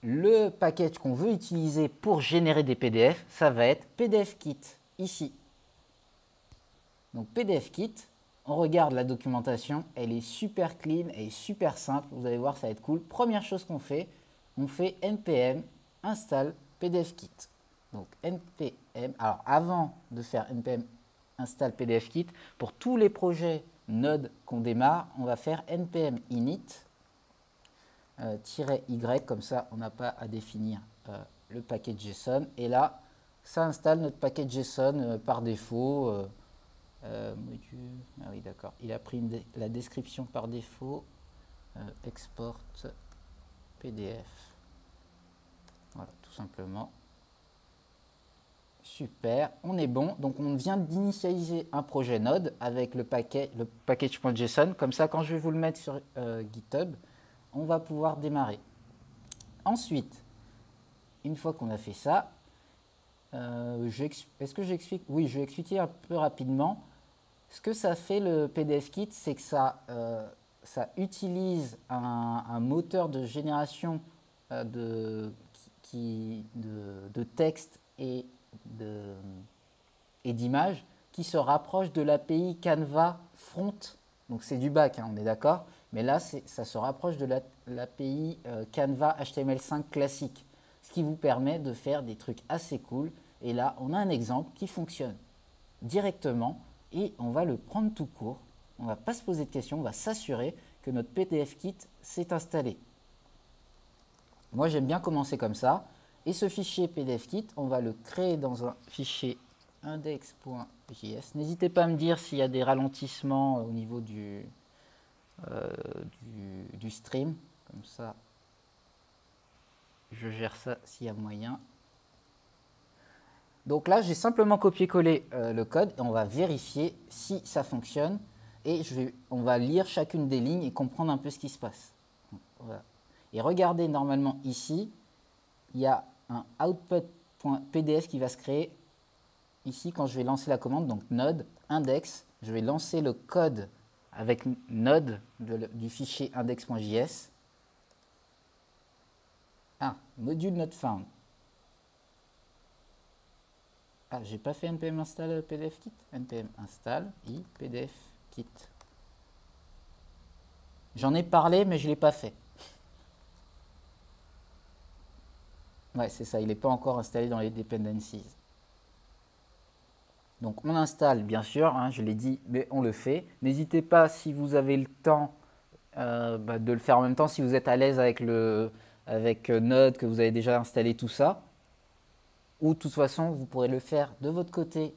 le package qu'on veut utiliser pour générer des PDF, ça va être PDFKit, ici. Donc PDFKit, on regarde la documentation, elle est super clean, elle est super simple, vous allez voir, ça va être cool. Première chose qu'on fait, on fait npm install PDFKit. Donc npm, alors avant de faire npm install PDFKit, pour tous les projets Node qu'on démarre, on va faire npm init -y, comme ça on n'a pas à définir le paquet JSON. Et là, ça installe notre paquet JSON par défaut. Module, ah oui d'accord, il a pris la description par défaut, export PDF. Voilà, tout simplement. Super, on est bon. Donc on vient d'initialiser un projet Node avec le package.json. Comme ça, quand je vais vous le mettre sur GitHub, on va pouvoir démarrer. Ensuite, une fois qu'on a fait ça, est-ce que j'explique? Oui, je vais expliquer un peu rapidement. Ce que ça fait le PDFKit, c'est que ça utilise un moteur de génération de texte et d'images qui se rapproche de l'API Canva Front. Donc c'est du back, hein, on est d'accord. Mais là, ça se rapproche de l'API Canva HTML5 classique. Ce qui vous permet de faire des trucs assez cool. Et là, on a un exemple qui fonctionne directement. Et on va le prendre tout court. On ne va pas se poser de questions. On va s'assurer que notre PDFKit s'est installé. Moi, j'aime bien commencer comme ça. Et ce fichier PDFKit, on va le créer dans un fichier index.js. N'hésitez pas à me dire s'il y a des ralentissements au niveau du stream. Comme ça, je gère ça s'il y a moyen. Donc là, j'ai simplement copié-collé le code et on va vérifier si ça fonctionne. Et on va lire chacune des lignes et comprendre un peu ce qui se passe. Donc, voilà. Et regardez, normalement ici, il y a un output.pdf qui va se créer ici quand je vais lancer la commande. Donc node index, je vais lancer le code avec node du fichier index.js. Ah, module not found. Ah, j'ai pas fait npm install pdfkit. npm install i pdfkit. J'en ai parlé, mais je ne l'ai pas fait. Ouais, c'est ça, il n'est pas encore installé dans les dependencies. Donc on installe, bien sûr, hein, je l'ai dit, mais on le fait. N'hésitez pas, si vous avez le temps, de le faire en même temps, si vous êtes à l'aise avec Node, que vous avez déjà installé tout ça. Ou de toute façon, vous pourrez le faire de votre côté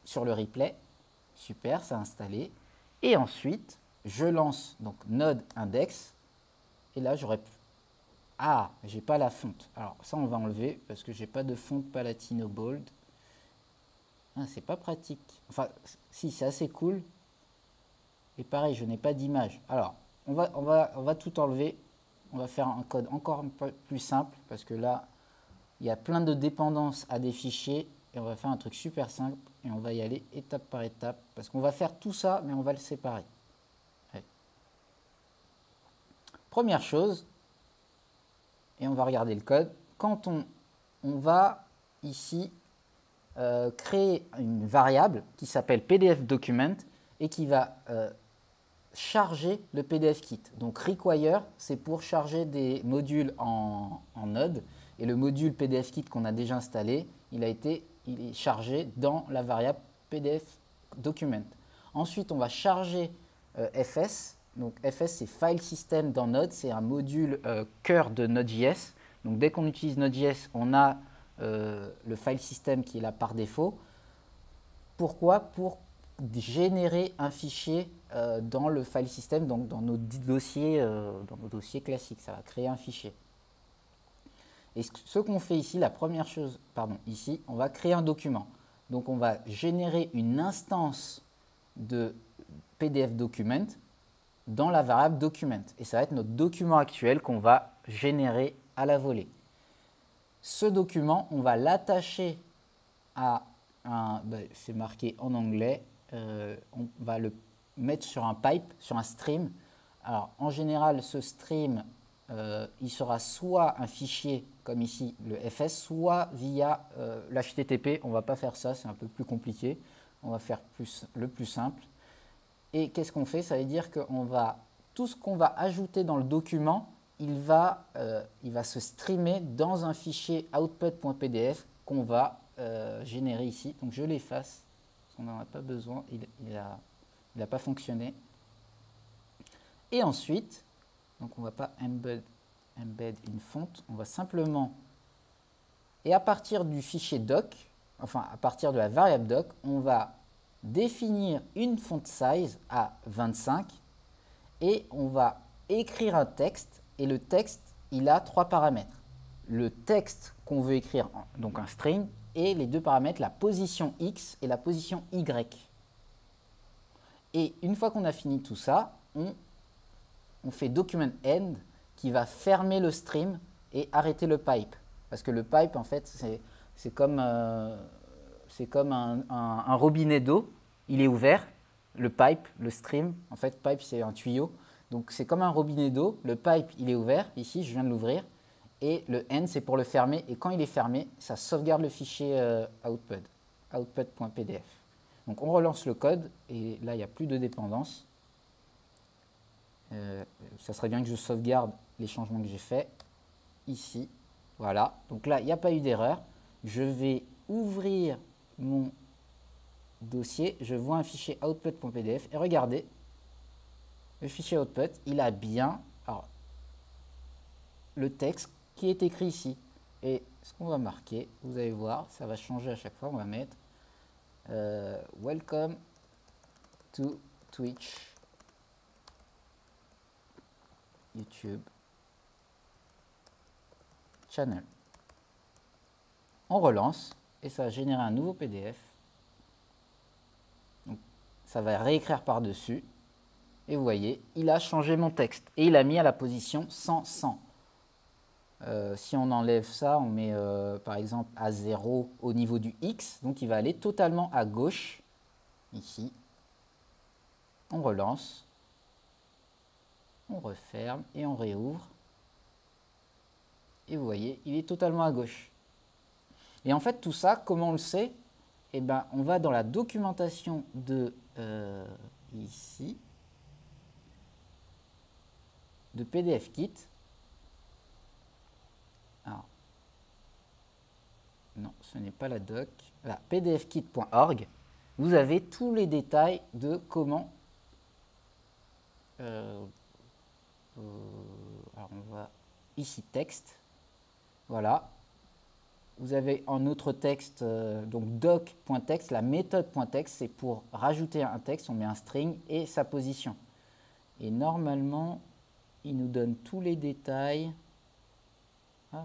sur le replay. Super, ça a installé. Et ensuite, je lance donc Node index. Et là, j'aurais... Ah, j'ai pas la fonte. Alors ça, on va enlever parce que j'ai pas de fonte Palatino Bold. Ah, c'est pas pratique. Enfin, si, c'est assez cool. Et pareil, je n'ai pas d'image. Alors, on va tout enlever. On va faire un code encore un peu plus simple parce que là, il y a plein de dépendances à des fichiers. Et on va faire un truc super simple. Et on va y aller étape par étape. Parce qu'on va faire tout ça, mais on va le séparer. Ouais. Première chose, et on va regarder le code. Quand on va ici créer une variable qui s'appelle PDF document et qui va charger le PDFKit. Donc require, c'est pour charger des modules en Node. Et le module PDFKit qu'on a déjà installé, il est chargé dans la variable PDF document. Ensuite, on va charger FS. Donc FS, c'est File System dans Node. C'est un module cœur de Node.js. Donc dès qu'on utilise Node.js, on a le File System qui est là par défaut. Pourquoi? Pour générer un fichier dans le file system, donc dans nos dossiers classiques. Ça va créer un fichier. Et ce qu'on fait ici, la première chose, ici, on va créer un document. Donc on va générer une instance de PDF document dans la variable document. Et ça va être notre document actuel qu'on va générer à la volée. Ce document, on va l'attacher à c'est marqué en anglais, on va le mettre sur un pipe, sur un stream. Alors en général, ce stream, il sera soit un fichier comme ici le fs, soit via l'HTTP. On ne va pas faire ça, c'est un peu plus compliqué. On va faire le plus simple. Et qu'est-ce qu'on fait? Ça veut dire que tout ce qu'on va ajouter dans le document, il va se streamer dans un fichier output.pdf qu'on va générer ici. Donc je l'efface, parce qu'on n'en a pas besoin, il n'a pas fonctionné. Et ensuite, donc on ne va pas embed une fonte, on va simplement, et à partir du fichier doc, enfin à partir de la variable doc, on va définir une font size à 25 et on va écrire un texte, et le texte, il a 3 paramètres. Le texte qu'on veut écrire, donc un string, et les 2 paramètres, la position X et la position Y. Et une fois qu'on a fini tout ça, on fait document end qui va fermer le stream et arrêter le pipe. Parce que le pipe, en fait, c'est comme un robinet d'eau. Il est ouvert, le pipe, le stream. En fait, pipe, c'est un tuyau. Donc, c'est comme un robinet d'eau. Le pipe, il est ouvert. Ici, je viens de l'ouvrir. Et le end, c'est pour le fermer. Et quand il est fermé, ça sauvegarde le fichier output.pdf. Donc, on relance le code. Et là, il n'y a plus de dépendance. Ça serait bien que je sauvegarde les changements que j'ai faits. Ici, voilà. Donc là, il n'y a pas eu d'erreur. Je vais ouvrir mon dossier. Je vois un fichier output.pdf. Et regardez, le fichier output, il a bien le texte qui est écrit ici. Et ce qu'on va marquer, vous allez voir, ça va changer à chaque fois. On va mettre Welcome to Twitch, YouTube Channel. On relance et ça va générer un nouveau PDF. Donc, ça va réécrire par-dessus. Et vous voyez, il a changé mon texte. Et il a mis à la position 100. Si on enlève ça, on met par exemple à 0 au niveau du X. Donc il va aller totalement à gauche. Ici. On relance. On referme et on réouvre. Et vous voyez, il est totalement à gauche. Et en fait, tout ça, comment on le sait? Eh ben, on va dans la documentation de ici, de PDFKit. Alors, non, ce n'est pas la doc. Là, pdfkit.org. Vous avez tous les détails de comment. Alors, on va ici texte. Voilà. Vous avez en autre texte, donc doc.text, la méthode.text, c'est pour rajouter un texte, on met un string et sa position. Et normalement, il nous donne tous les détails. Ah,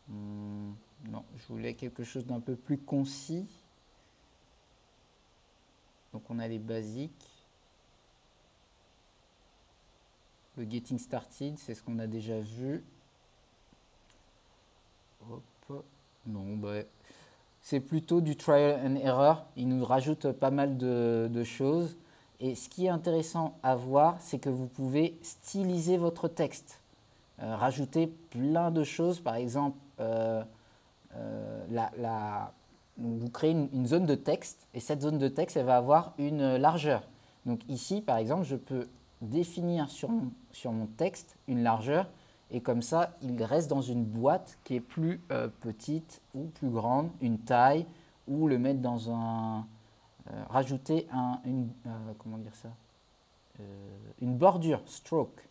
non, je voulais quelque chose d'un peu plus concis. Donc on a les basiques. Le Getting Started, c'est ce qu'on a déjà vu. Hop. Non, bah, c'est plutôt du trial and error. Il nous rajoute pas mal de choses. Et ce qui est intéressant à voir, c'est que vous pouvez styliser votre texte. Rajouter plein de choses. Par exemple, vous créez une zone de texte. Et cette zone de texte, elle va avoir une largeur. Donc ici, par exemple, je peux définir sur mon texte une largeur et comme ça il reste dans une boîte qui est plus petite ou plus grande, une taille, ou le mettre dans un rajouter comment dire ça, une bordure, stroke,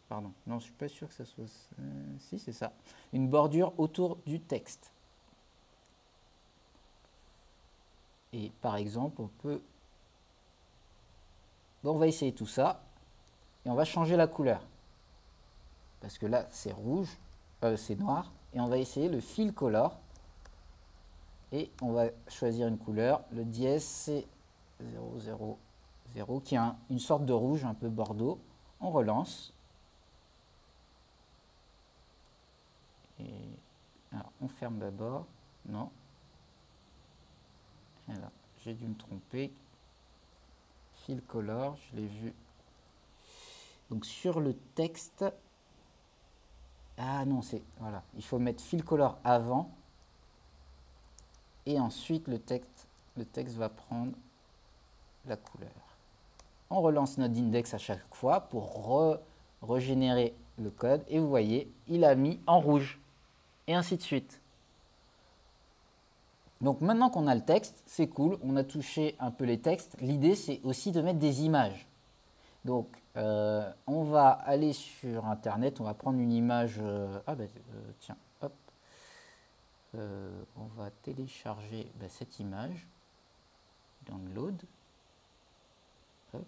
pardon, non je suis pas sûr que ça soit si c'est ça, une bordure autour du texte. Et par exemple on peut, bon, on va essayer tout ça. Et on va changer la couleur. Parce que là, c'est rouge, c'est noir. Et on va essayer le fill color. Et on va choisir une couleur. Le dièse, c'est 000, qui est une sorte de rouge un peu bordeaux. On relance. Et alors, on ferme d'abord. Non. Voilà, j'ai dû me tromper. fill color, je l'ai vu. Donc sur le texte, ah non, c'est, voilà, il faut mettre fill color avant, et ensuite le texte va prendre la couleur. On relance notre index à chaque fois pour régénérer le code, et vous voyez, il a mis en rouge, et ainsi de suite. Donc maintenant qu'on a le texte, c'est cool, on a touché un peu les textes. L'idée, c'est aussi de mettre des images. Donc, on va aller sur Internet, on va prendre une image. Tiens, hop. On va télécharger cette image. Download. Hop.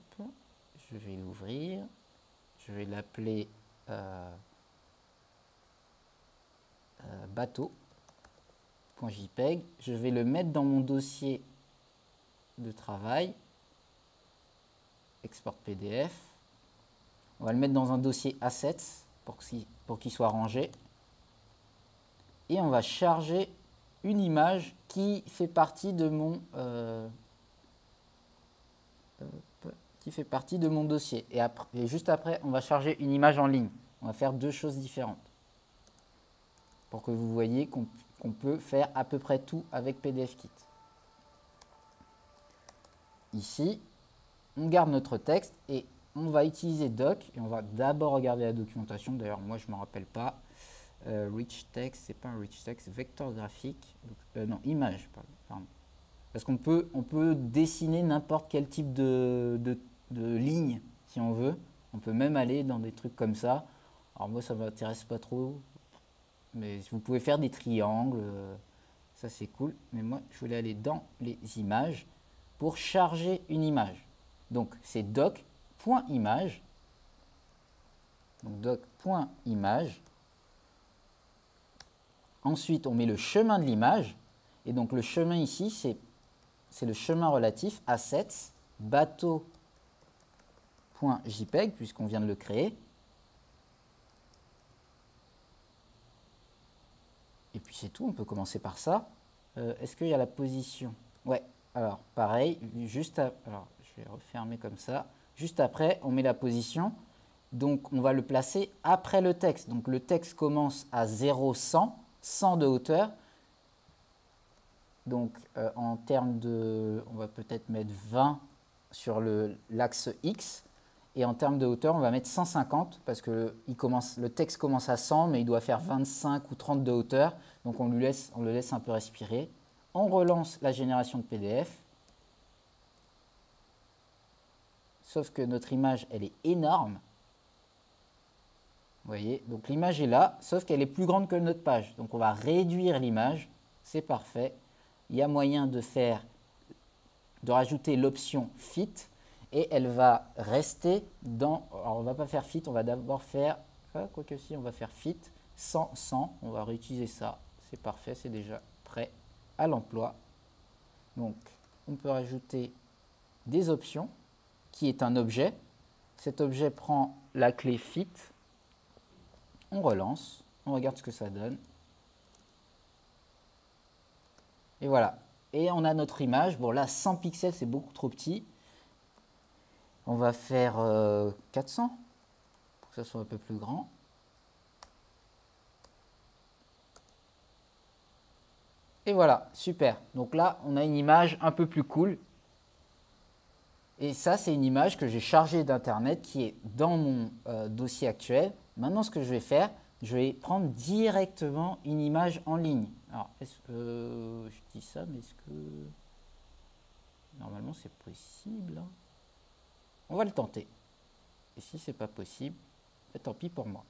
Je vais l'ouvrir. Je vais l'appeler bateau.jpg. Je vais le mettre dans mon dossier de travail. Export PDF. On va le mettre dans un dossier Assets pour qu'il soit rangé. Et on va charger une image qui fait partie de mon dossier. Et juste après, on va charger une image en ligne. On va faire deux choses différentes. Pour que vous voyez qu'on peut faire à peu près tout avec PDFKit. Ici, on garde notre texte et on va utiliser doc. Et on va d'abord regarder la documentation. D'ailleurs, moi, je ne me rappelle pas. Rich text, c'est pas un rich text, vecteur graphique. Non, image, pardon. Parce qu'on peut dessiner n'importe quel type de ligne, si on veut. On peut même aller dans des trucs comme ça. Alors moi, ça ne m'intéresse pas trop. Mais vous pouvez faire des triangles. Ça, c'est cool. Mais moi, je voulais aller dans les images pour charger une image. Donc, c'est doc.image. Donc, doc.image. Ensuite, on met le chemin de l'image. Et donc, le chemin ici, c'est le chemin relatif assets bateau.jpg, puisqu'on vient de le créer. Et puis, c'est tout. On peut commencer par ça. Est-ce qu'il y a la position? Ouais. Alors, pareil. Alors, je vais refermer comme ça. Juste après, on met la position. Donc, on va le placer après le texte. Donc, le texte commence à 0, 100. 100 de hauteur. Donc, en termes de... On va peut-être mettre 20 sur l'axe X. Et en termes de hauteur, on va mettre 150 parce que le texte commence à 100, mais il doit faire 25 ou 30 de hauteur. Donc, on le laisse un peu respirer. On relance la génération de PDF. Sauf que notre image, elle est énorme. Vous voyez, donc l'image est là, sauf qu'elle est plus grande que notre page. Donc on va réduire l'image, c'est parfait. Il y a moyen de rajouter l'option fit et elle va rester dans... Alors on ne va pas faire fit, on va d'abord faire... Quoique si, on va faire fit 100, 100. On va réutiliser ça, c'est parfait, c'est déjà prêt à l'emploi. Donc on peut rajouter des options, qui est un objet. Cet objet prend la clé fit. On relance, on regarde ce que ça donne. Et voilà. Et on a notre image. Bon, là, 100 pixels, c'est beaucoup trop petit. On va faire 400 pour que ça soit un peu plus grand. Et voilà, super. Donc là, on a une image un peu plus cool. Et ça, c'est une image que j'ai chargée d'Internet qui est dans mon dossier actuel. Maintenant, ce que je vais faire, je vais prendre directement une image en ligne. Alors, je dis ça, mais est-ce que... Normalement, c'est possible. On va le tenter. Et si c'est pas possible, tant pis pour moi.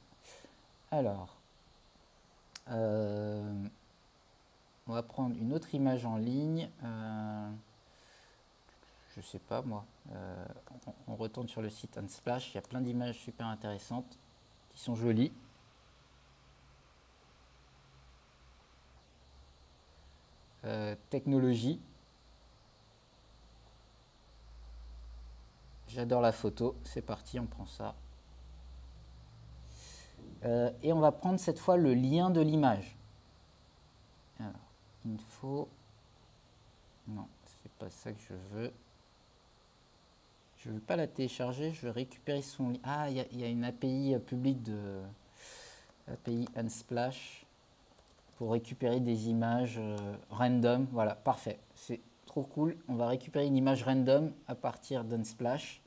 Alors, on va prendre une autre image en ligne. Je sais pas moi. On retourne sur le site Unsplash. Il y a plein d'images super intéressantes qui sont jolies. Technologie. J'adore la photo. C'est parti, on prend ça. Et on va prendre cette fois le lien de l'image. Alors, info. Non, c'est pas ça que je veux. je ne veux pas la télécharger, je vais récupérer son lien. Ah, il y a une API publique de API Unsplash pour récupérer des images random. Voilà, parfait. C'est trop cool. On va récupérer une image random à partir d'Unsplash.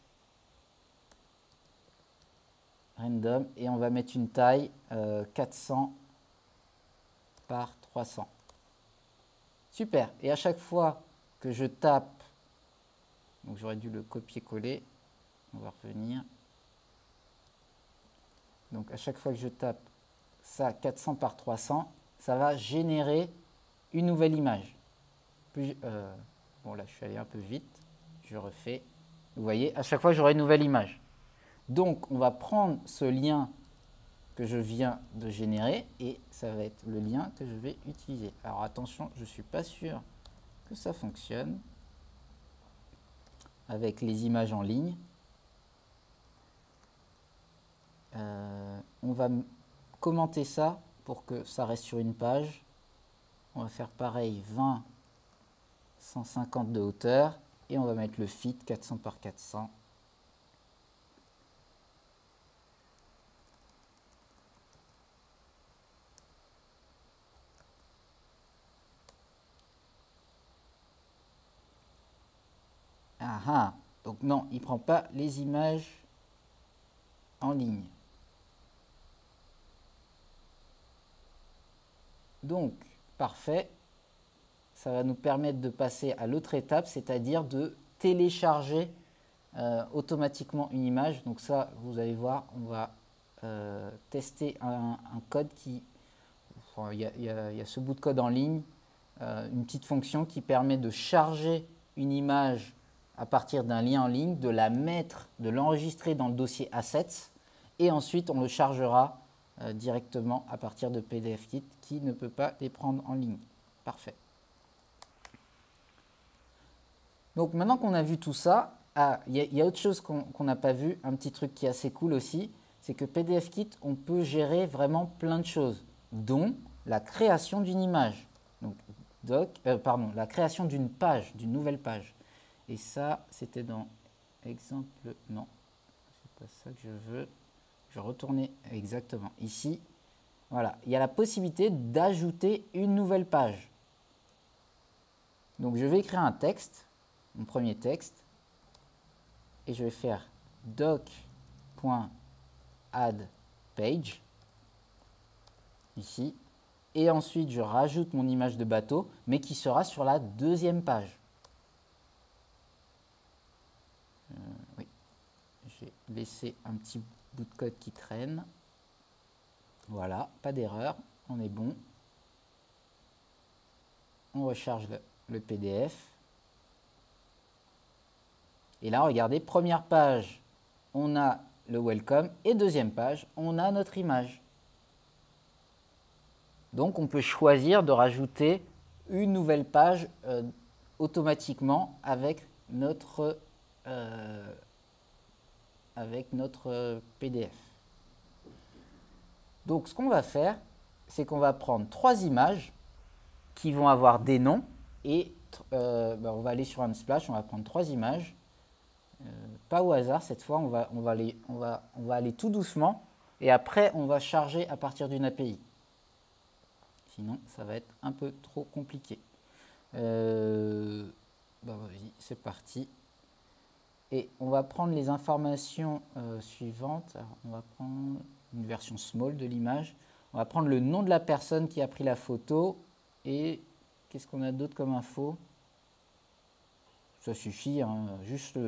Random. Et on va mettre une taille 400 par 300. Super. Et à chaque fois que je tape, donc j'aurais dû le copier-coller. On va revenir. Donc à chaque fois que je tape ça 400 par 300, ça va générer une nouvelle image. Bon là je suis allé un peu vite, je refais. Vous voyez, à chaque fois j'aurai une nouvelle image. Donc on va prendre ce lien que je viens de générer et ça va être le lien que je vais utiliser. Alors attention, je ne suis pas sûr que ça fonctionne avec les images en ligne. On va commenter ça pour que ça reste sur une page. On va faire pareil, 20, 150 de hauteur et on va mettre le fit 400 par 400. Ah ah, donc non, il ne prend pas les images en ligne. Donc, parfait. Ça va nous permettre de passer à l'autre étape, c'est-à-dire de télécharger automatiquement une image. Donc ça, vous allez voir, on va tester un code qui... Enfin, il y a ce bout de code en ligne, une petite fonction qui permet de charger une image à partir d'un lien en ligne, de la mettre, de l'enregistrer dans le dossier Assets, et ensuite on le chargera directement à partir de PDFKit qui ne peut pas les prendre en ligne. Parfait. Donc maintenant qu'on a vu tout ça, il y a autre chose qu'on n'a pas vu, un petit truc qui est assez cool aussi, c'est que PDFKit, on peut gérer vraiment plein de choses, dont la création d'une image. Donc, la création d'une page, d'une nouvelle page. Et ça, c'était dans exemple, non, c'est pas ça que je veux. Je vais retourner exactement ici. Voilà, il y a la possibilité d'ajouter une nouvelle page. Donc je vais écrire un texte, mon premier texte, et je vais faire doc.addPage, ici, et ensuite je rajoute mon image de bateau, mais qui sera sur la deuxième page. Oui, j'ai laissé un petit bout de code qui traîne. Voilà, pas d'erreur, on est bon. On recharge le PDF. Et là, regardez, première page, on a le welcome et deuxième page, on a notre image. Donc, on peut choisir de rajouter une nouvelle page automatiquement avec notre PDF. Donc, ce qu'on va faire, c'est qu'on va prendre 3 images qui vont avoir des noms et on va aller sur Unsplash, on va prendre 3 images. Pas au hasard cette fois, on va aller tout doucement et après on va charger à partir d'une API. Sinon ça va être un peu trop compliqué. Vas-y, c'est parti. Et on va prendre les informations suivantes. Alors, on va prendre une version small de l'image. On va prendre le nom de la personne qui a pris la photo et qu'est-ce qu'on a d'autre comme info? Ça suffit, hein, juste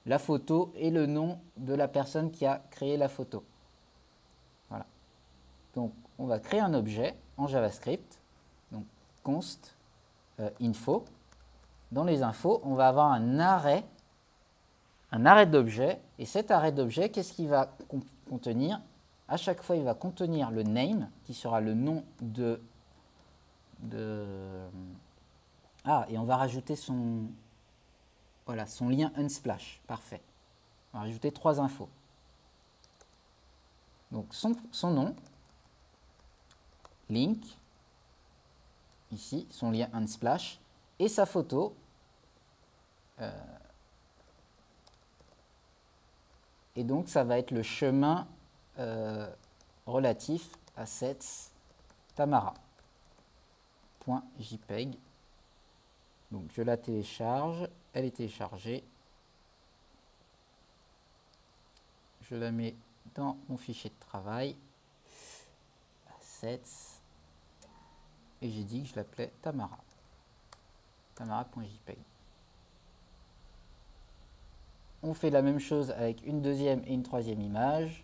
la photo et le nom de la personne qui a créé la photo. Voilà. Donc, on va créer un objet en JavaScript. Donc, const info. Dans les infos, on va avoir un arrêt d'objet. Et cet arrêt d'objet, qu'est-ce qu'il va contenir? À chaque fois, il va contenir le name, qui sera le nom de... Ah, et on va rajouter son lien Unsplash. Parfait. On va rajouter 3 infos. Donc, son nom, link, ici, son lien Unsplash, et sa photo, Et donc, ça va être le chemin relatif assets tamara.jpeg. Donc, je la télécharge. Elle est téléchargée. Je la mets dans mon fichier de travail. Assets. Et j'ai dit que je l'appelais Tamara. Tamara.jpeg. On fait la même chose avec une deuxième et une troisième image.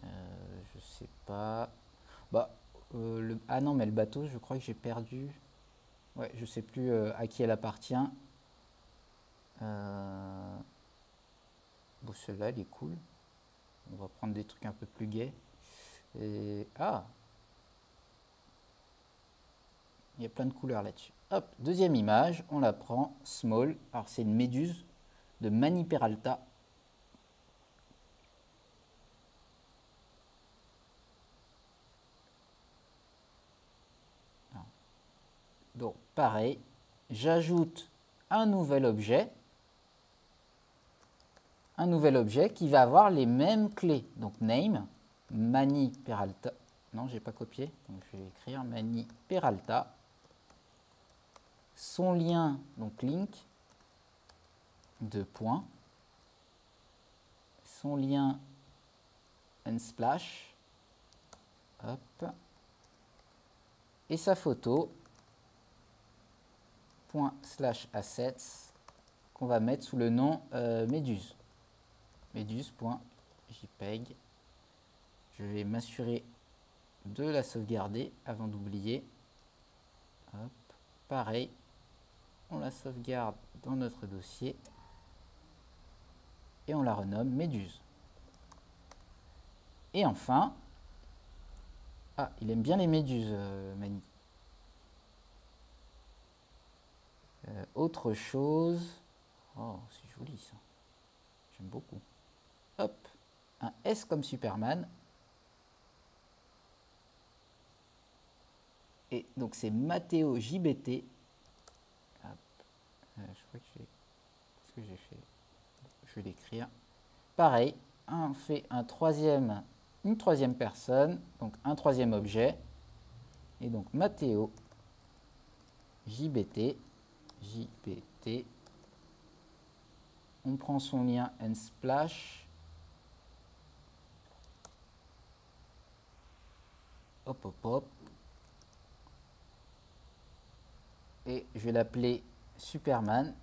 Je sais pas. Bah, ah non, mais le bateau, je crois que j'ai perdu. Ouais, je sais plus à qui elle appartient. Bon, celle-là, elle est cool. On va prendre des trucs un peu plus gais. Et ah, il y a plein de couleurs là-dessus. Hop, deuxième image, on la prend, small. Alors, c'est une méduse de Mani Peralta. Donc, pareil, j'ajoute un nouvel objet qui va avoir les mêmes clés. Donc, name, Mani Peralta. Non, j'ai pas copié. Donc, je vais écrire Mani Peralta. Son lien, donc link, 2 points. Son lien unsplash. Hop. Et sa photo, ./assets, qu'on va mettre sous le nom méduse. Méduse.jpeg. Je vais m'assurer de la sauvegarder avant d'oublier. Hop. Pareil, on la sauvegarde dans notre dossier et on la renomme méduse. Et enfin, ah, il aime bien les méduses, Mani. Autre chose, oh, c'est joli ça, j'aime beaucoup. Hop, un S comme Superman. Et donc c'est Matteo JBT. Hop. Je crois que j'ai... Qu'est-ce que j'ai fait? Je vais l'écrire. Pareil, on fait une troisième personne, donc un troisième objet. Et donc Matteo JBT. On prend son lien unsplash. Hop, hop, hop. Et je vais l'appeler Superman.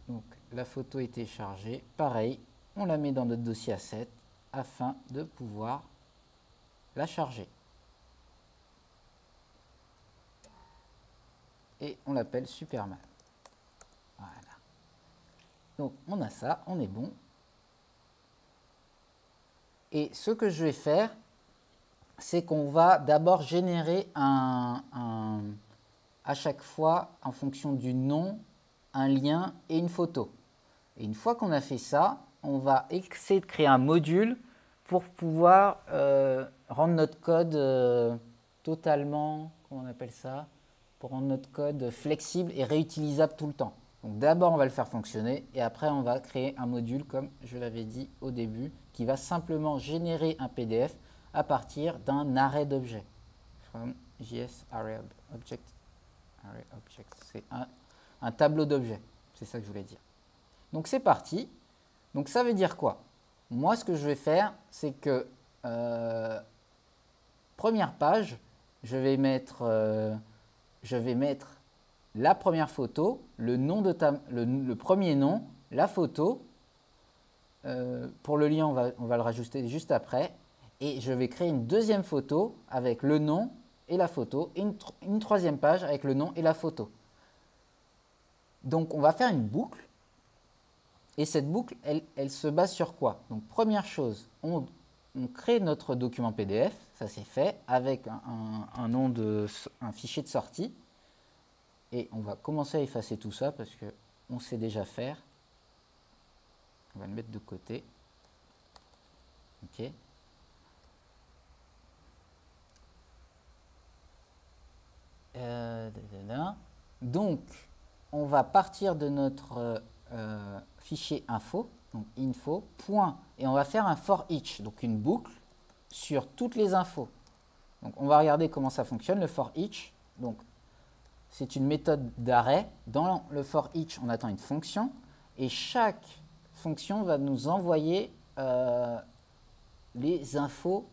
Donc la photo est téléchargée. Pareil, on la met dans notre dossier asset afin de pouvoir la charger. Et on l'appelle Superman. Voilà. Donc on a ça, on est bon. Et ce que je vais faire, c'est qu'on va d'abord générer à chaque fois, en fonction du nom, un lien et une photo. Et une fois qu'on a fait ça, on va essayer de créer un module pour pouvoir rendre notre code totalement, comment on appelle ça, pour rendre notre code flexible et réutilisable tout le temps. Donc d'abord, on va le faire fonctionner et après, on va créer un module, comme je l'avais dit au début, qui va simplement générer un PDF à partir d'un array d'objets. From JS array object. C'est un tableau d'objets. C'est ça que je voulais dire. Donc c'est parti. Donc ça veut dire quoi? Moi, ce que je vais faire, c'est que première page, je vais mettre la première photo, le nom de le premier nom, la photo. Pour le lien, on va le rajouter juste après. Et je vais créer une deuxième photo avec le nom et la photo. Et une troisième page avec le nom et la photo. Donc, on va faire une boucle. Et cette boucle, elle se base sur quoi? Donc, première chose, on crée notre document PDF. Ça, c'est fait avec un nom un fichier de sortie. Et on va commencer à effacer tout ça parce qu'on sait déjà faire. On va le mettre de côté. OK. Donc, on va partir de notre fichier info, donc info, point, et on va faire un for each, donc une boucle sur toutes les infos. Donc on va regarder comment ça fonctionne, le for each. Donc c'est une méthode d'arrêt. Dans le for each, on attend une fonction, et chaque fonction va nous envoyer les infos.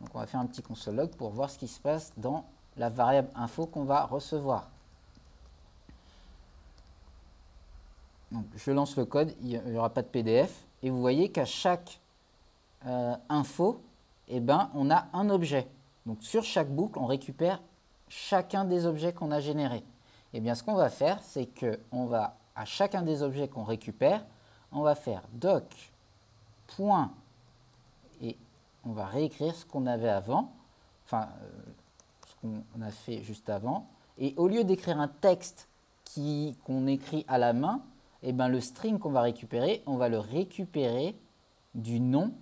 Donc on va faire un petit console log pour voir ce qui se passe dans la variable info qu'on va recevoir. Donc, je lance le code, il n'y aura pas de PDF. Et vous voyez qu'à chaque info, eh ben, on a un objet. Donc sur chaque boucle, on récupère chacun des objets qu'on a générés. Et bien ce qu'on va faire, c'est qu'on va, à chacun des objets qu'on récupère, on va faire doc, point, et on va réécrire ce qu'on avait avant, enfin, ce qu'on a fait juste avant. Et au lieu d'écrire un texte qu'on écrit à la main, eh ben, le string qu'on va récupérer, on va le récupérer du nom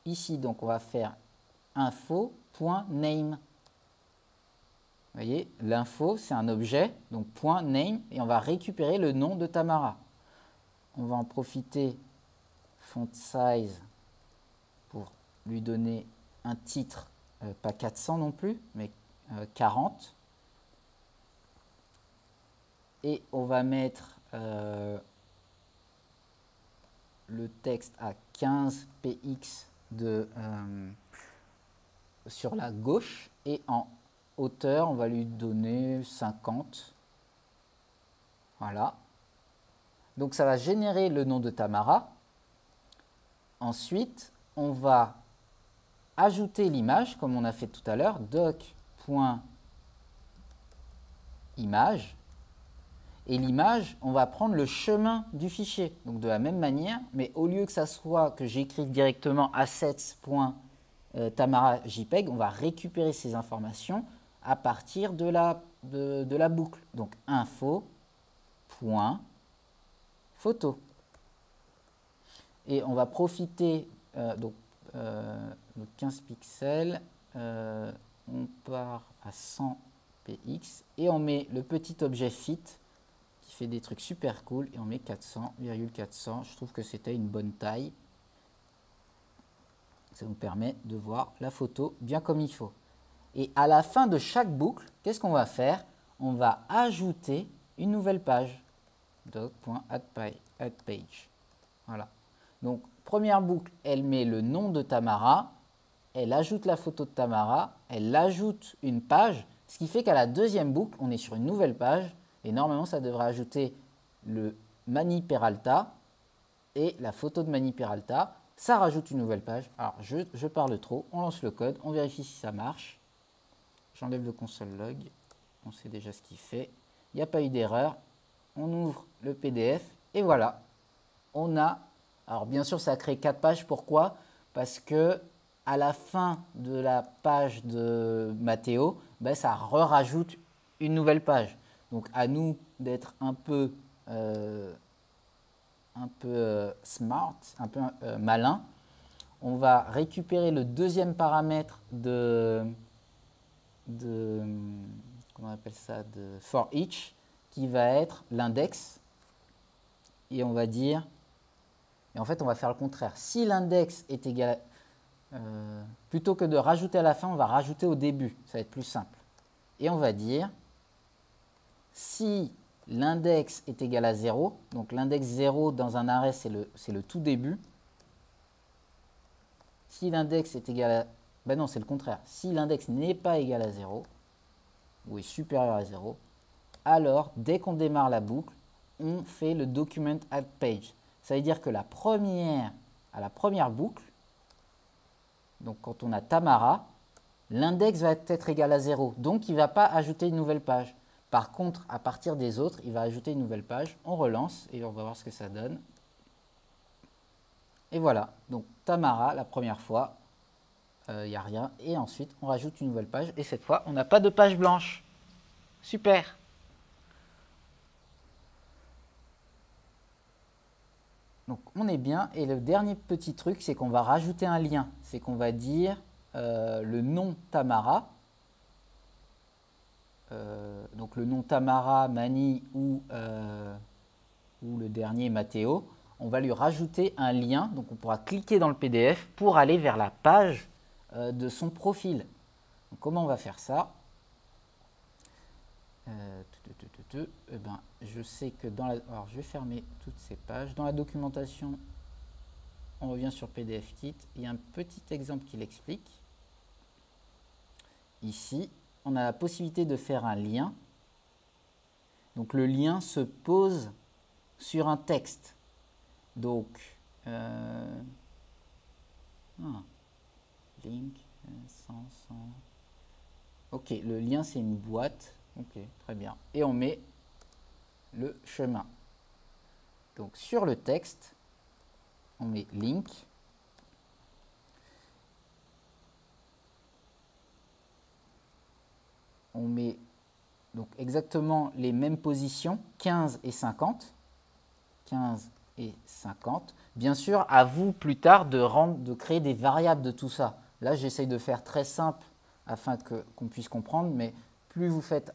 ici. Donc on va faire info.name. Vous voyez, l'info, c'est un objet, donc .name, et on va récupérer le nom de Tamara. On va en profiter, font size, pour lui donner un titre, pas 400 non plus, mais 40. Et on va mettre le texte à 15 px sur la gauche, et en hauteur, on va lui donner 50. Voilà. Donc ça va générer le nom de Tamara. Ensuite, on va ajouter l'image, comme on a fait tout à l'heure, doc.image. Et l'image, on va prendre le chemin du fichier. Donc de la même manière, mais au lieu que ça soit que j'écrive directement assets.tamara.jpg, on va récupérer ces informations à partir de la boucle. Donc info.photo. Et on va profiter, donc 15 pixels, on part à 100 px et on met le petit objet fit qui fait des trucs super cool, et on met 400,400. Je trouve que c'était une bonne taille. Ça nous permet de voir la photo bien comme il faut. Et à la fin de chaque boucle, qu'est-ce qu'on va faire? On va ajouter une nouvelle page. doc.addPage. Voilà. Donc, première boucle, elle met le nom de Tamara, elle ajoute la photo de Tamara, elle ajoute une page, ce qui fait qu'à la deuxième boucle, on est sur une nouvelle page, et normalement, ça devrait ajouter le Mani Peralta et la photo de Mani Peralta. Ça rajoute une nouvelle page. Alors, je parle trop, on lance le code, on vérifie si ça marche. J'enlève le console log, on sait déjà ce qu'il fait. Il n'y a pas eu d'erreur. On ouvre le PDF et voilà. On a, alors bien sûr ça a créé 4 pages, pourquoi? Parce que à la fin de la page de Mathéo, ben, ça rajoute une nouvelle page. Donc à nous d'être un peu smart, un peu malin. On va récupérer le deuxième paramètre comment on appelle ça, de for each, qui va être l'index, et on va dire, et en fait on va faire le contraire, si l'index est égal plutôt que de rajouter à la fin, on va rajouter au début, ça va être plus simple, et on va dire si l'index est égal à 0, donc l'index 0 dans un arrêt c'est le tout début, si l'index est égal à, ben non c'est le contraire, si l'index n'est pas égal à 0, ou est supérieur à 0, alors dès qu'on démarre la boucle, on fait le document add page. Ça veut dire que à la première boucle, donc quand on a Tamara, l'index va être égal à 0, donc il ne va pas ajouter une nouvelle page. Par contre, à partir des autres, il va ajouter une nouvelle page. On relance et on va voir ce que ça donne. Et voilà, donc Tamara, la première fois, il n'y a rien. Et ensuite, on rajoute une nouvelle page. Et cette fois, on n'a pas de page blanche. Super! Donc, on est bien. Et le dernier petit truc, c'est qu'on va rajouter un lien. C'est qu'on va dire le nom Tamara. donc le nom Tamara, Mani ou le dernier Matteo, on va lui rajouter un lien. Donc on pourra cliquer dans le PDF pour aller vers la page de son profil. Donc, comment on va faire ça? Je sais que dans la... Alors je vais fermer toutes ces pages. Dans la documentation, on revient sur PDFkit. Il y a un petit exemple qui l'explique. Ici, on a la possibilité de faire un lien. Donc le lien se pose sur un texte. Donc, link, 100. Ok, le lien c'est une boîte. Ok, très bien. Et on met le chemin. Donc sur le texte, on met link. On met donc exactement les mêmes positions, 15 et 50. 15 et 50. Bien sûr, à vous plus tard de créer des variables de tout ça. Là, j'essaye de faire très simple afin qu'on puisse comprendre, mais plus vous faites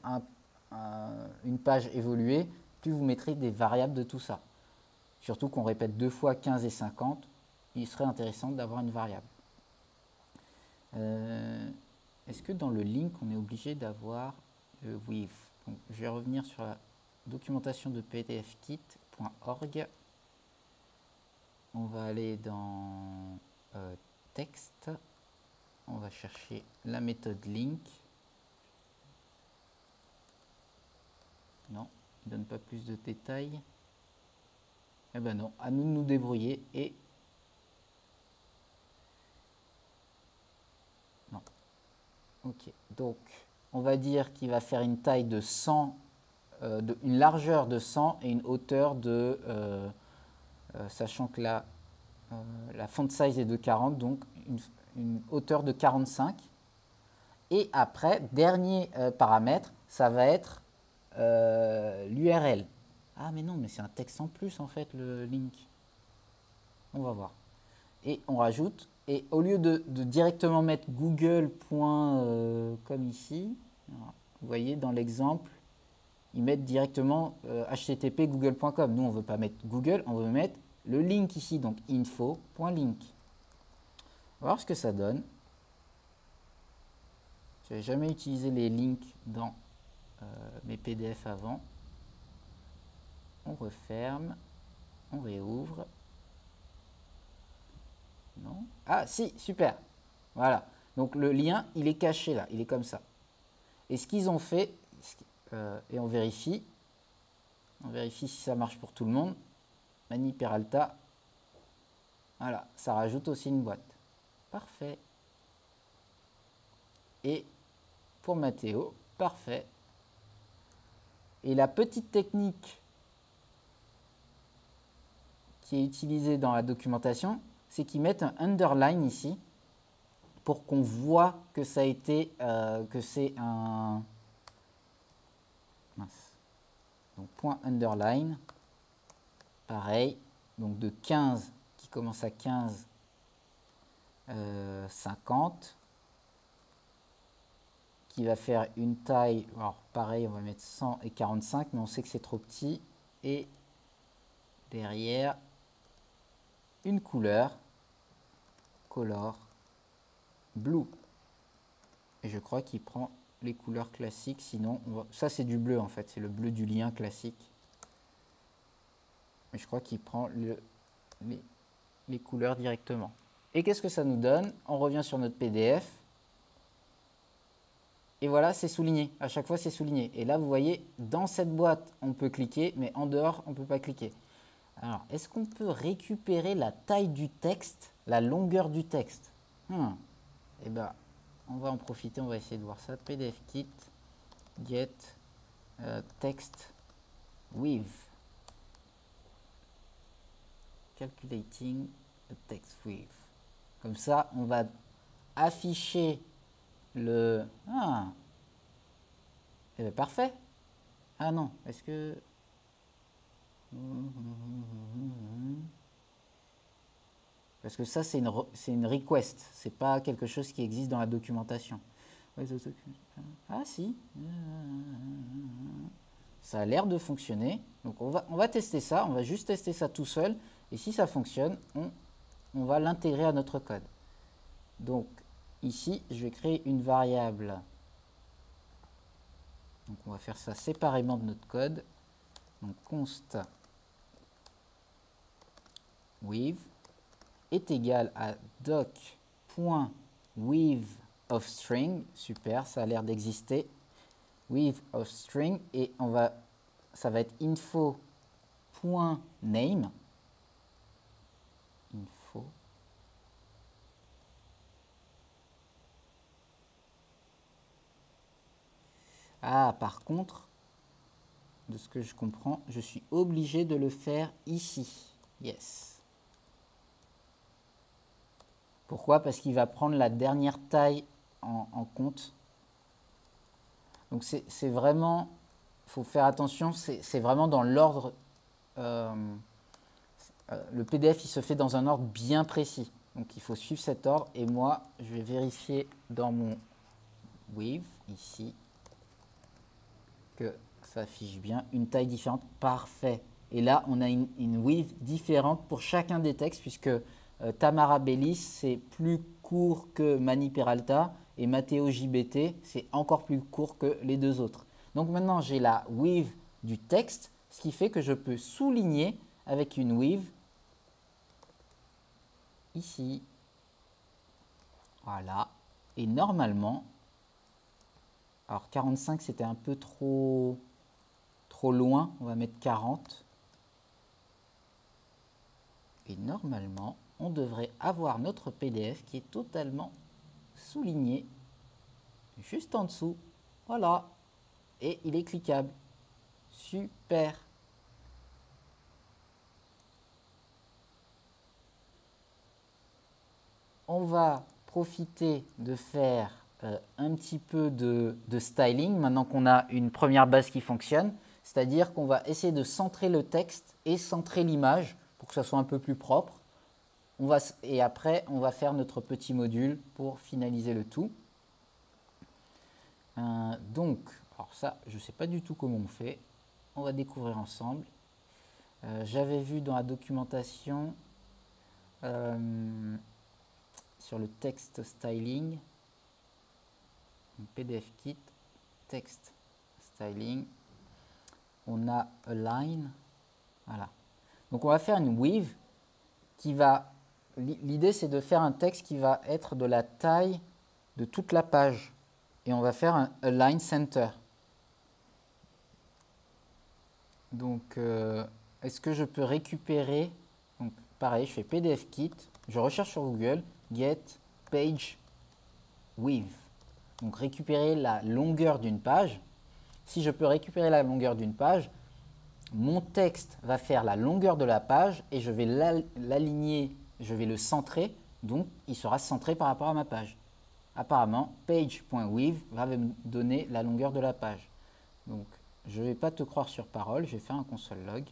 une page évoluer, plus vous mettrez des variables de tout ça. Surtout qu'on répète 2 fois 15 et 50, il serait intéressant d'avoir une variable. Est-ce que dans le link, on est obligé d'avoir le with? Donc, je vais revenir sur la documentation de pdfkit.org. On va aller dans texte. On va chercher la méthode link. Non, il ne donne pas plus de détails. Eh ben non, à nous de nous débrouiller et... Non. Ok, donc on va dire qu'il va faire une taille de 100, une largeur de 100 et une hauteur de... sachant que la font size est de 40, donc une hauteur de 45. Et après, dernier paramètre, ça va être l'URL. Ah mais non, mais c'est un texte en plus en fait, le link. On va voir. Et on rajoute, et au lieu de directement mettre google. Comme ici, vous voyez dans l'exemple, ils mettent directement http google.com. Nous, on ne veut pas mettre Google, on veut mettre le link ici, donc info.link. On va voir ce que ça donne. Je n'avais jamais utilisé les links dans mes PDF avant. On referme, on réouvre. Non? Ah si, super. Voilà. Donc le lien, il est caché là, il est comme ça. Et ce qu'ils ont fait, et on vérifie si ça marche pour tout le monde. Mani Peralta, voilà, ça rajoute aussi une boîte. Parfait. Et pour Matteo, parfait. Et la petite technique qui est utilisée dans la documentation, c'est qu'ils mettent un underline ici pour qu'on voit que ça a été, que c'est un... Mince. Donc point underline, pareil, donc de 15, qui commence à 15, 50, qui va faire une taille, alors pareil, on va mettre 100 et 45, mais on sait que c'est trop petit, et derrière, une couleur, color, blue. Et je crois qu'il prend les couleurs classiques, sinon, ça c'est du bleu en fait, c'est le bleu du lien classique. Mais je crois qu'il prend les couleurs directement. Et qu'est-ce que ça nous donne? On revient sur notre PDF. Et voilà, c'est souligné. À chaque fois, c'est souligné. Et là, vous voyez, dans cette boîte, on peut cliquer, mais en dehors, on ne peut pas cliquer. Alors, est-ce qu'on peut récupérer la taille du texte, la longueur du texte? Eh bien, on va en profiter, on va essayer de voir ça. PDFkit, get, text, with. Calculating the text with. Comme ça, on va afficher le... Ah, eh bien, parfait. Ah non, est-ce que... Parce que ça, c'est une request. C'est pas quelque chose qui existe dans la documentation. Ah si, ça a l'air de fonctionner. Donc on va tester ça, on va juste tester ça tout seul. Et si ça fonctionne, on va l'intégrer à notre code. Donc ici, je vais créer une variable. Donc on va faire ça séparément de notre code. Donc const with est égal à doc.with_of_string. Super, ça a l'air d'exister. With_of_string et ça va être info.name. Info. Ah, par contre, de ce que je comprends, je suis obligé de le faire ici. Yes. Pourquoi? Parce qu'il va prendre la dernière taille en compte. Donc c'est vraiment, il faut faire attention, c'est vraiment dans l'ordre. Le PDF, il se fait dans un ordre bien précis. Donc il faut suivre cet ordre. Et moi, je vais vérifier dans mon with, ici, que ça affiche bien une taille différente. Parfait. Et là, on a une with différente pour chacun des textes, puisque Tamara Bellis, c'est plus court que Mani Peralta, et Matteo JBT, c'est encore plus court que les deux autres. Donc maintenant, j'ai la with du texte, ce qui fait que je peux souligner avec une with ici. Voilà. Et normalement, alors 45 c'était un peu trop loin, on va mettre 40. Et normalement, on devrait avoir notre PDF qui est totalement souligné juste en dessous. Voilà. Et il est cliquable. Super. On va profiter de faire un petit peu de styling maintenant qu'on a une première base qui fonctionne. C'est-à-dire qu'on va essayer de centrer le texte et centrer l'image pour que ça soit un peu plus propre. Et après, on va faire notre petit module pour finaliser le tout. Donc, alors ça, je ne sais pas du tout comment on fait. On va découvrir ensemble. J'avais vu dans la documentation sur le texte styling, PDF kit, texte styling, on a align. Voilà. Donc on va faire une with qui va. L'idée c'est de faire un texte qui va être de la taille de toute la page. Et on va faire un align center. Donc est-ce que je peux récupérer. Donc pareil, je fais PDF kit, je recherche sur Google, get page width. Donc récupérer la longueur d'une page. Si je peux récupérer la longueur d'une page, mon texte va faire la longueur de la page et je vais l'aligner, je vais le centrer, donc il sera centré par rapport à ma page. Apparemment, page.width va me donner la longueur de la page. Donc, je ne vais pas te croire sur parole, je vais faire un console log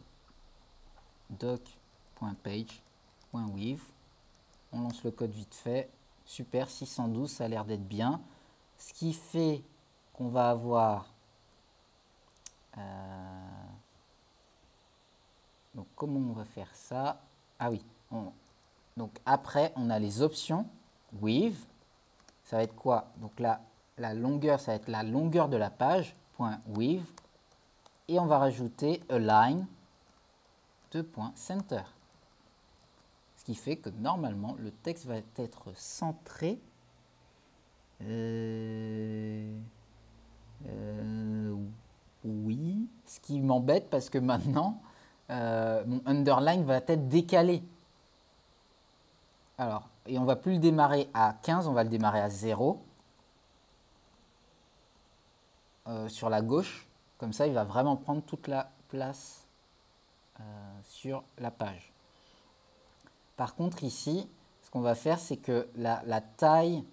doc.page.width. On lance le code vite fait. Super, 612, ça a l'air d'être bien. Ce qui fait qu'on va avoir... donc comment on va faire ça? Ah oui, donc après on a les options with, ça va être quoi? Donc là, la longueur, ça va être la longueur de la page, .with, et on va rajouter align, center. Ce qui fait que normalement le texte va être centré. Oui, ce qui m'embête parce que maintenant mon underline va être décalé. Alors, et on va plus le démarrer à 15, on va le démarrer à 0 sur la gauche. Comme ça, il va vraiment prendre toute la place sur la page. Par contre, ici, ce qu'on va faire, c'est que la taille...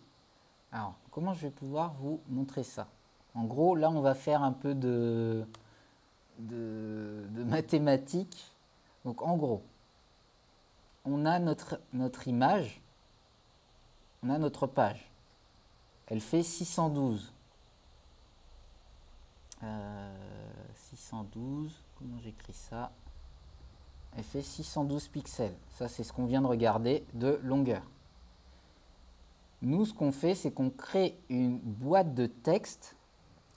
Alors, comment je vais pouvoir vous montrer ça? En gros, là, on va faire un peu de mathématiques. Donc, en gros, on a notre image, on a notre page. elle fait 612. 612, comment j'écris ça? Elle fait 612 pixels. Ça, c'est ce qu'on vient de regarder de longueur. Nous, ce qu'on fait, c'est qu'on crée une boîte de texte.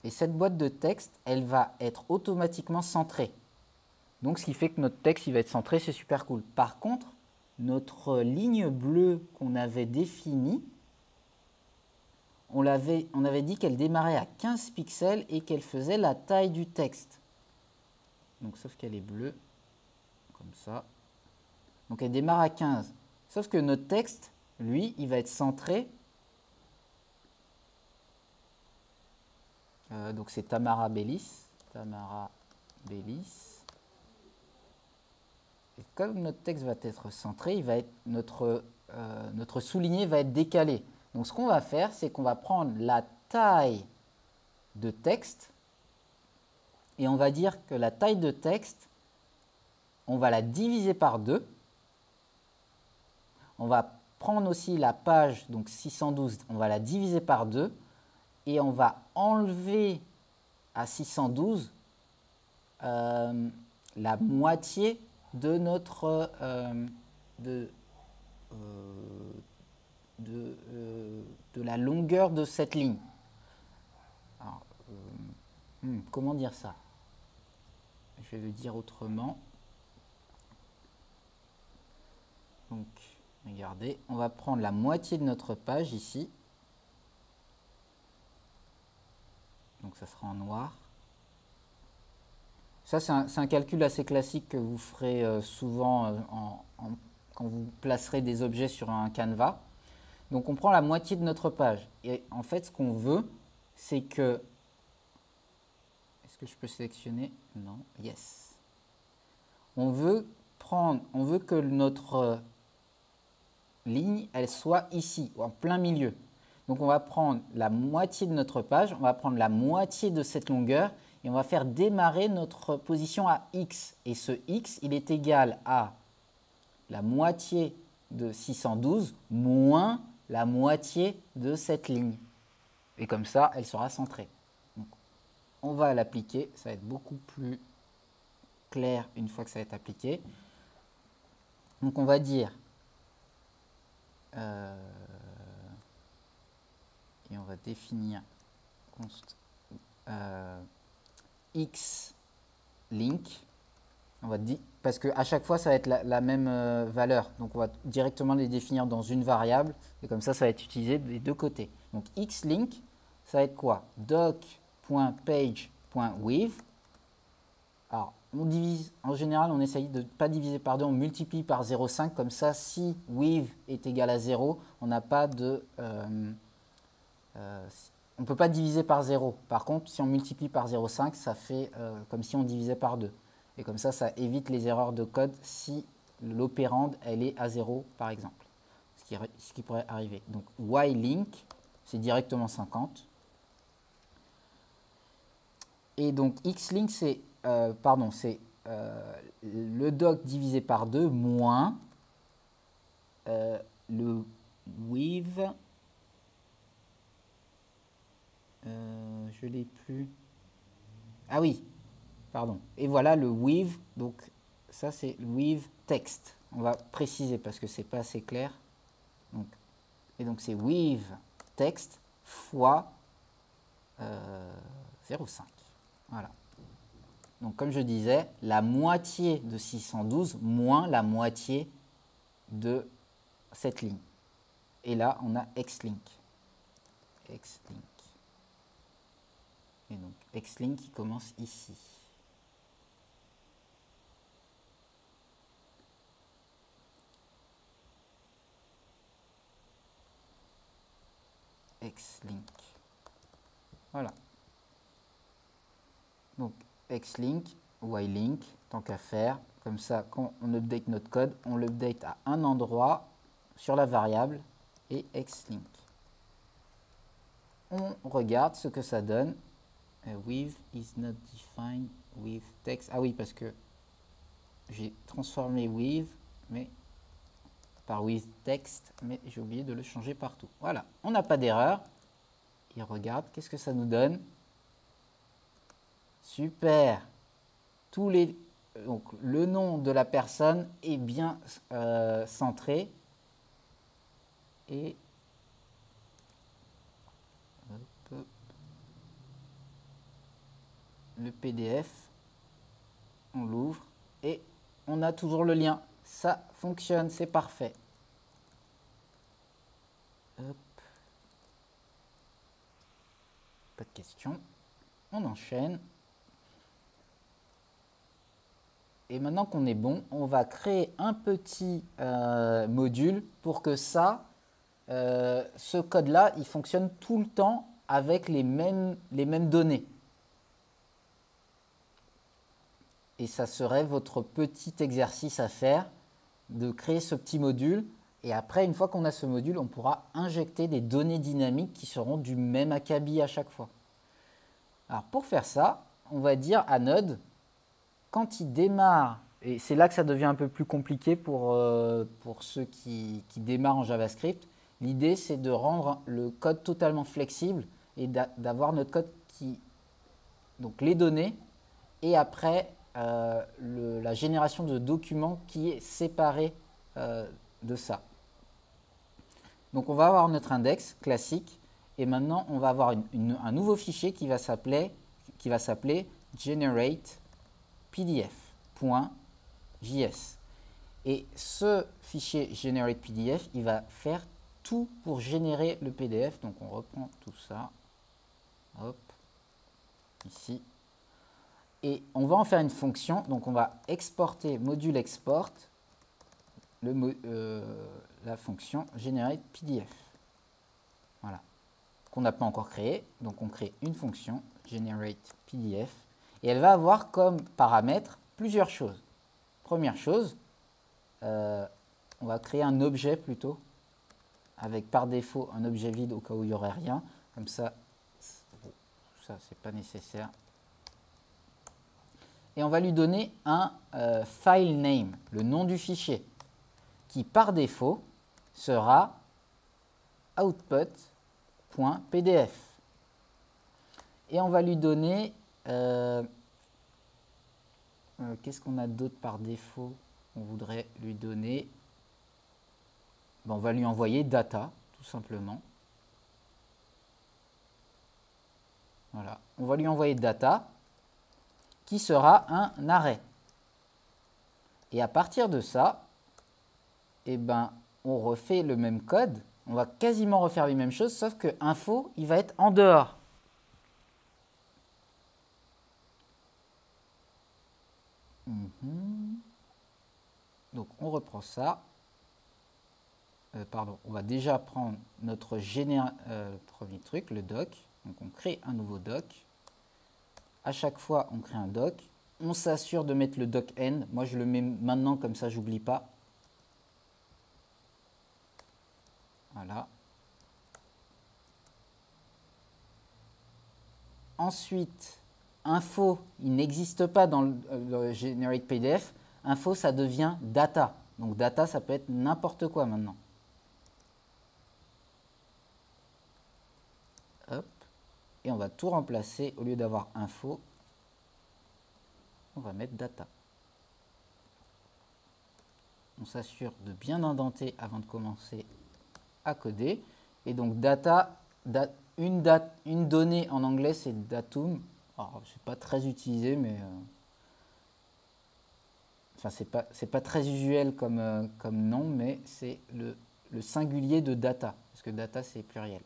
Et cette boîte de texte, elle va être automatiquement centrée. Donc, ce qui fait que notre texte, il va être centré, c'est super cool. Par contre, notre ligne bleue qu'on avait définie, on avait dit qu'elle démarrait à 15 pixels et qu'elle faisait la taille du texte. Donc, sauf qu'elle est bleue, comme ça. Donc, elle démarre à 15. Sauf que notre texte, lui, il va être centré. Donc, c'est Tamara Bellis. Tamara Bellis. Et comme notre texte va être centré, il va être, notre souligné va être décalé. Donc, ce qu'on va faire, c'est qu'on va prendre la taille de texte et on va dire que la taille de texte, on va la diviser par 2. On va prendre aussi la page, donc 612, on va la diviser par 2 et on va enlever à 612 la moitié de notre de la longueur de cette ligne. Alors, comment dire ça? Je vais le dire autrement. Donc, regardez, on va prendre la moitié de notre page ici. Donc, ça sera en noir. Ça, c'est un calcul assez classique que vous ferez souvent quand vous placerez des objets sur un canevas. Donc, on prend la moitié de notre page. Et en fait, ce qu'on veut, c'est que... Est-ce que je peux sélectionner? Non. Yes. On veut que notre ligne, elle soit ici, en plein milieu. Donc, on va prendre la moitié de notre page, on va prendre la moitié de cette longueur et on va faire démarrer notre position à x. Et ce x, il est égal à la moitié de 612 moins la moitié de cette ligne. Et comme ça, elle sera centrée. Donc, on va l'appliquer, ça va être beaucoup plus clair une fois que ça va être appliqué. Donc, on va dire... et on va définir x link. On va dire, parce qu'à chaque fois, ça va être la même valeur. Donc, on va directement les définir dans une variable. Et comme ça va être utilisé des deux côtés. Donc, xlink, ça va être quoi? doc.page.with. Alors, on divise, en général, on essaye de ne pas diviser par 2, on multiplie par 0,5. Comme ça, si with est égal à 0, on n'a pas de... on ne peut pas diviser par 0. Par contre, si on multiplie par 0,5, ça fait comme si on divisait par 2. Et comme ça évite les erreurs de code si l'opérande, elle est à 0, par exemple. Ce qui pourrait arriver. Donc, ylink, c'est directement 50. Et donc, xlink, c'est le doc divisé par 2 moins le with. Je l'ai plus. Ah oui, pardon. Et voilà le with. Donc, ça, c'est le with text. On va préciser parce que c'est pas assez clair. Donc, et donc, c'est with text fois 0,5. Voilà. Donc, comme je disais, la moitié de 612 moins la moitié de cette ligne. Et là, on a xlink. Xlink. Et donc, xlink qui commence ici. Xlink. Voilà. Donc, xlink, ylink, tant qu'à faire. Comme ça, quand on update notre code, on l'update à un endroit sur la variable et xlink. On regarde ce que ça donne. With is not defined with text. Ah oui, parce que j'ai transformé with par with text, mais j'ai oublié de le changer partout. Voilà, on n'a pas d'erreur. il regarde, qu'est-ce que ça nous donne? Super. Donc, le nom de la personne est bien centré. Et hop, le PDF, on l'ouvre et on a toujours le lien. Ça fonctionne, c'est parfait. Hop. Pas de questions. On enchaîne. Et maintenant qu'on est bon, on va créer un petit module pour que ce code-là, il fonctionne tout le temps avec les mêmes données. Et ça serait votre petit exercice à faire, de créer ce petit module. Et après, une fois qu'on a ce module, on pourra injecter des données dynamiques qui seront du même acabit à chaque fois. Alors pour faire ça, on va dire à Node, quand il démarre, et c'est là que ça devient un peu plus compliqué pour ceux qui démarrent en JavaScript, l'idée c'est de rendre le code totalement flexible et d'avoir notre code donc les données, et après la génération de documents qui est séparée de ça. Donc on va avoir notre index classique et maintenant on va avoir un nouveau fichier qui va s'appeler generate pdf.js. Et ce fichier generate pdf, il va faire tout pour générer le PDF. Donc on reprend tout ça. Hop, ici. Et on va en faire une fonction. Donc on va exporter module export la fonction generate pdf. Voilà. Qu'on n'a pas encore créé. Donc on crée une fonction generate pdf. Et elle va avoir comme paramètre plusieurs choses. Première chose, on va créer un objet plutôt, avec par défaut un objet vide au cas où il n'y aurait rien. Comme ça, c'est pas nécessaire. Et on va lui donner un file name, le nom du fichier, qui par défaut sera output.pdf. Et on va lui donner... qu'est-ce qu'on a d'autre par défaut? On voudrait lui donner... on va lui envoyer data, tout simplement. Voilà. On va lui envoyer data, qui sera un array. Et à partir de ça, on refait le même code. On va quasiment refaire les mêmes choses, sauf que info, il va être en dehors. Donc on reprend ça. On va déjà prendre notre premier truc, le doc. Donc on crée un nouveau doc. À chaque fois, on crée un doc. On s'assure de mettre le doc end. Moi, je le mets maintenant, comme ça, j'oublie pas. Voilà. Ensuite, info, il n'existe pas dans le generate PDF. Info, ça devient data. Donc data, ça peut être n'importe quoi maintenant. Hop. Et on va tout remplacer. Au lieu d'avoir info, on va mettre data. On s'assure de bien indenter avant de commencer à coder. Et donc data, une donnée en anglais, c'est datum. Alors, c'est pas très utilisé, mais enfin, c'est pas très usuel comme nom, mais c'est le singulier de data, parce que data, c'est pluriel.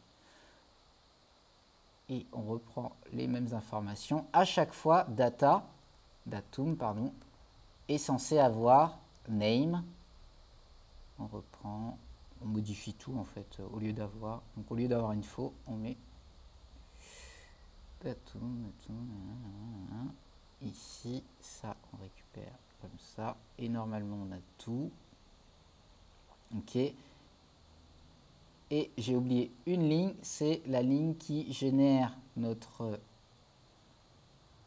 Et on reprend les mêmes informations. À chaque fois, datum, est censé avoir name. On reprend, on modifie tout en fait, au lieu d'avoir info, on met datum, ici, ça on récupère comme ça, et normalement on a tout. Ok. Et j'ai oublié une ligne, c'est la ligne qui génère notre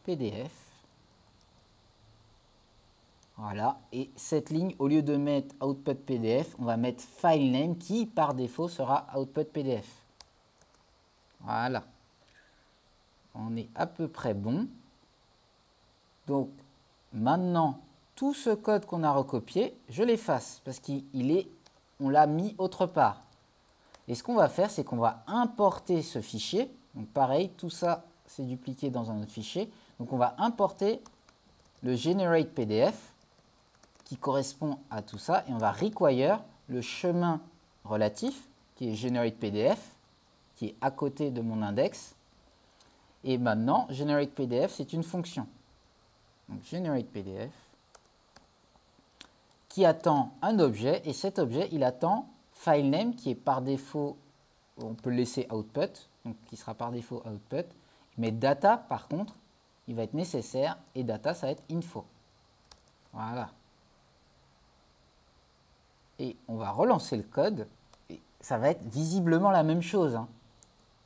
PDF. Voilà, et cette ligne, au lieu de mettre output PDF, on va mettre file name qui par défaut sera output PDF. Voilà. On est à peu près bon. Donc, maintenant, tout ce code qu'on a recopié, je l'efface parce on l'a mis autre part. Et ce qu'on va faire, c'est qu'on va importer ce fichier. Donc, pareil, tout ça, c'est dupliqué dans un autre fichier. Donc, on va importer le generate PDF qui correspond à tout ça. Et on va require le chemin relatif qui est generate PDF, qui est à côté de mon index. Et maintenant, generate PDF, c'est une fonction. Donc, generate PDF qui attend un objet. Et cet objet, il attend filename qui est par défaut, on peut laisser output, donc qui sera par défaut output. Mais data, par contre, il va être nécessaire. Et data, ça va être info. Voilà. Et on va relancer le code. Et ça va être visiblement la même chose, hein.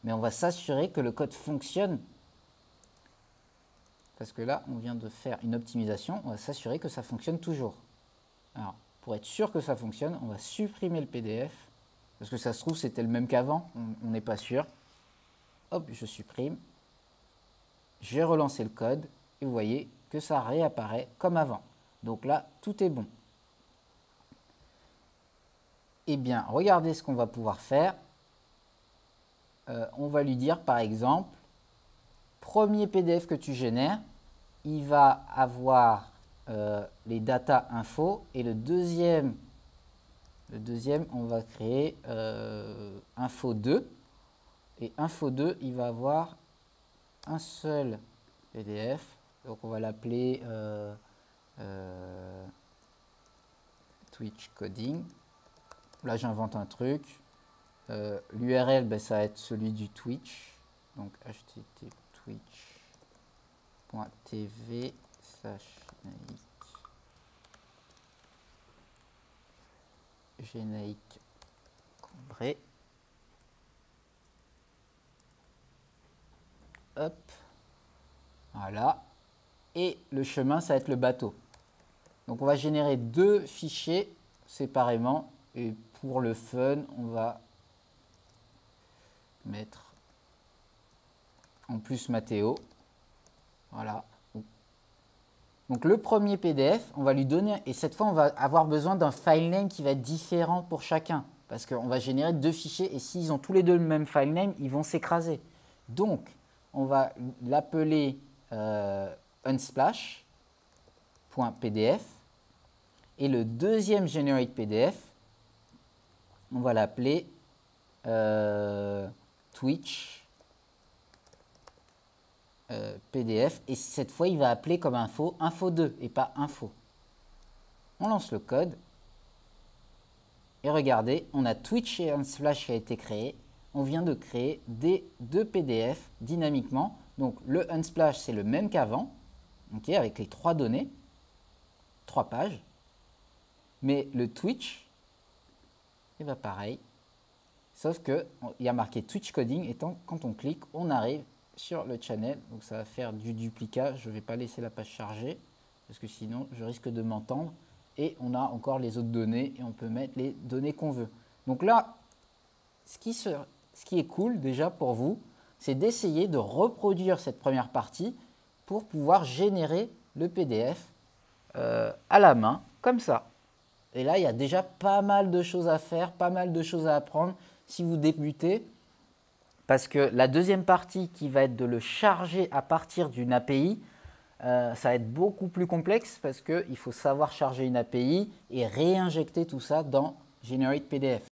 Mais on va s'assurer que le code fonctionne. Parce que là, on vient de faire une optimisation. On va s'assurer que ça fonctionne toujours. Alors, pour être sûr que ça fonctionne, on va supprimer le PDF. Parce que ça se trouve, c'était le même qu'avant. On n'est pas sûr. Hop, je supprime. J'ai relancé le code. Et vous voyez que ça réapparaît comme avant. Donc là, tout est bon. Eh bien, regardez ce qu'on va pouvoir faire. On va lui dire, par exemple, premier PDF que tu génères, il va avoir les data info. Et le deuxième, on va créer info 2. Et info 2, il va avoir un seul PDF. Donc, on va l'appeler Twitch Coding. Là, j'invente un truc. L'URL, ben, ça va être celui du Twitch. Donc, http://twitch.tv/Genaïque Combré. Hop. Voilà. Et le chemin, ça va être le bateau. Donc, on va générer deux fichiers séparément. Et pour le fun, on va mettre en plus Mathéo. Voilà. Donc le premier PDF, on va lui donner, et cette fois on va avoir besoin d'un filename qui va être différent pour chacun. Parce qu'on va générer deux fichiers et s'ils ont tous les deux le même filename, ils vont s'écraser. Donc on va l'appeler unsplash.pdf et le deuxième generate PDF, on va l'appeler Twitch PDF et cette fois il va appeler comme info 2 et pas info. On lance le code et regardez, on a Twitch et Unsplash qui a été créé. On vient de créer deux PDF dynamiquement. Donc le Unsplash c'est le même qu'avant, okay, avec les trois données, 3 pages. Mais le Twitch, et bien pareil, sauf qu'il y a marqué Twitch Coding et quand on clique, on arrive sur le channel. Donc ça va faire du duplicat. Je ne vais pas laisser la page charger parce que sinon je risque de m'entendre. Et on a encore les autres données et on peut mettre les données qu'on veut. Donc là, ce qui est cool déjà pour vous, c'est d'essayer de reproduire cette première partie pour pouvoir générer le PDF à la main, comme ça. Et là, il y a déjà pas mal de choses à faire, pas mal de choses à apprendre si vous débutez. Parce que la deuxième partie qui va être de le charger à partir d'une API, ça va être beaucoup plus complexe parce qu'il faut savoir charger une API et réinjecter tout ça dans Generate PDF.